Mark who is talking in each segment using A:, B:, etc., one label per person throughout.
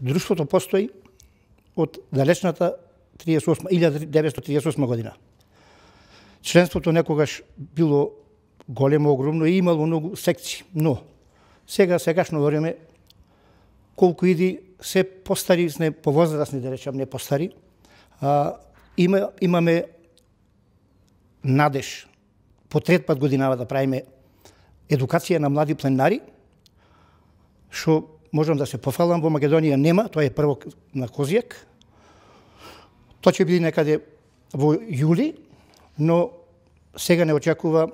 A: Друштвото постои од далечната 1938 година. Членството некогаш било големо, огромно и имало многу секции, но сегашно време, колку иди се постари, сме повозрастни, да речам, не постари, имаме надеж по трет пат годинава да правиме едукација на млади планинари, што можам да се пофалам, во Македонија нема, тоа е прво на Козјак. Тоа ќе биде некаде во јули, но сега не очекува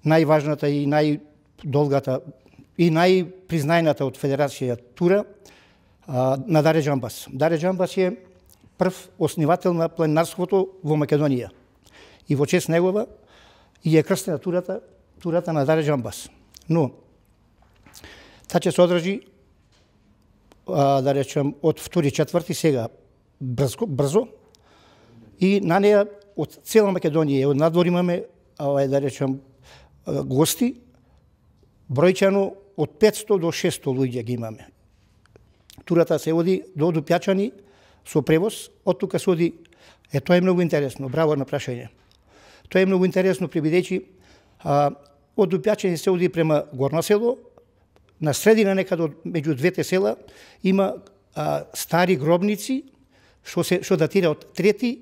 A: најважната и најдолгата и најпризнајната од Федерација тура на Даре Џамбас. Даре Џамбас е прв основател на планинарството во Македонија. И во чест негова и е крстена турата на Даре Џамбас. Но таа ќе се одржи, да речем, од 2-4 сега брзо, и на неја од цела Македонија, од надвор имаме, да речем, гости, бројчано од 500 до 600 луѓе ги имаме. Турата се оди до Дупјачани со превоз, од тука се оди, тоа е многу интересно, браво на прашање. Тоа е многу интересно, бидејќи од Дупјачани се оди према Горно село, на средина некаде меѓу двете села има стари гробници што датира од 4-3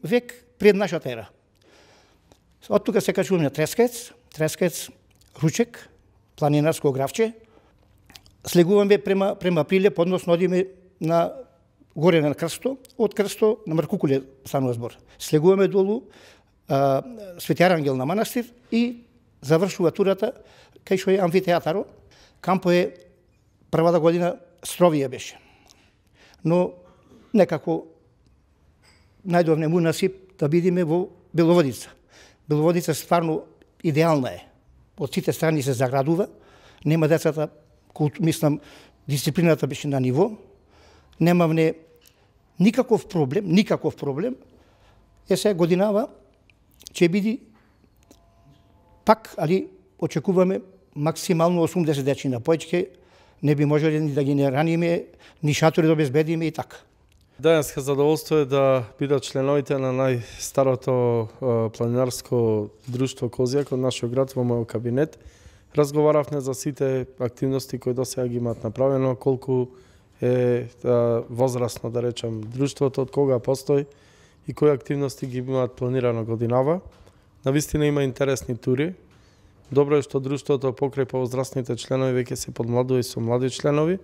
A: век пред нашата ера. Од тука се качуваме на Трескаец, Ручек, планинарско гравче, слегуваме према Прилеп, односно одиме на горе на Крсто, од Крсто на Маркукуле станува збор. Слегуваме долу Свети Арангел на манастир и завршува турата кај што е амфитеатаро. Кампо е првата година Стровија беше. Но некако најдовне му насип да бидиме во Беловодица. Беловодица стварно идеална е. Од сите страни се заградува, нема децата, мислам, дисциплината беше на ниво, немавне никаков проблем. Се годинава ќе биде пак, али очекуваме максимално 80 дечина. Поеќе не би можеле ни да ги не раниме, ни шатори да обезбедиме и така.
B: Денеска задоволство е да бидат членовите на најстарото планинарско друштво Козјак од нашиот град во мојот кабинет. Разговаравме за сите активности кои до сега ги имаат направено, колку е возрастно, да речем, друштвото, од кога постои и кои активности ги имаат планирано годинава. Навистина има интересни тури. Добро е што друштвото покрај повозрастните членови веќе се подмладува и со млади членови,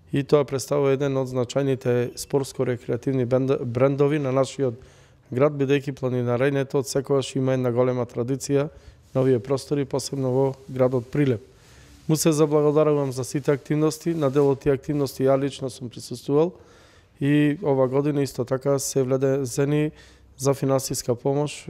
B: и тоа представува еден од значајните спортско-рекреативни брендови на нашиот град, бидејќи планинарењето од секогаш има една голема традиција на овие простори, посебно во градот Прилеп. Му се заблагодарувам за сите активности, на дел од тие активности ја лично сум присуствувал и ова година исто така се влезени за финансиска помош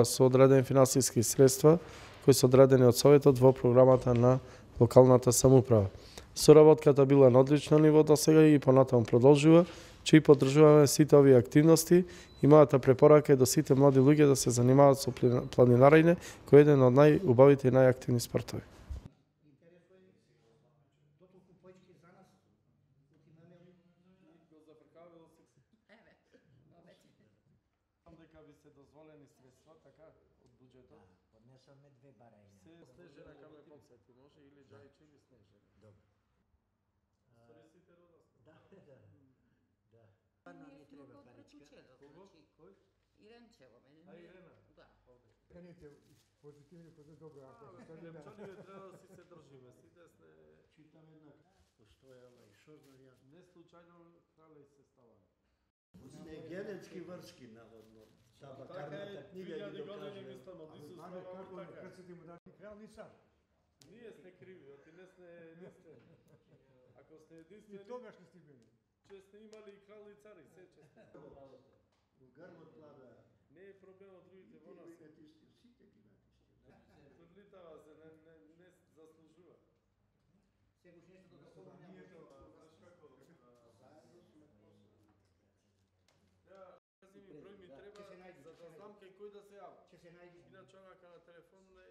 B: со одредени финансиски средства кои се одредени од Советот во програмата на локалната самоуправа. Соработката била на одлично ниво до сега и понатаму продолжува, че и поддржуваме сите овие активности. И мојата препорака е до сите млади луѓе да се занимаваат со планинарење, кој е еден од најубавите и најактивни спортови. Дека ви се дозволени средства, така, од буџетот.
C: Поднесовме 2 барања.
B: Снежена ка ме подсети, може или Џајче или Снежена.
C: Добро.
B: Историсите родоста.
C: Да. Не треба паричка.
B: Кого? Кој?
D: Иренчево мене.
B: Ирена?
D: Да.
E: Каните позитивни, добро, ако
B: Лепчани треба да си се држиме, сите сте...
C: Читам една постојала и шо знам јас.
B: Не случајно крале се ставаме.
C: Сме генетски врски, наводно. Табакарната книга ги докажува.
B: мислам, од Исус
E: Знаме како
B: така.
E: крците му дали крал и цар.
B: Ние сте криви, оти не сте единствени. Ако сте
E: И
B: единствени,
E: тогаш не сте били.
B: че сте имали и крал и цари, се че сте.
C: У грмот плаваа.
B: Не е проблем од другите во нас.
C: Сите ги имат исти.
B: Тудлитава се, не заслужува.
C: Сегош нешто да спомнам.
B: Знаеш како, број ми треба за да знам кај кој да се јавам.
C: Ќе се најди.
B: Иначе онака на телефон не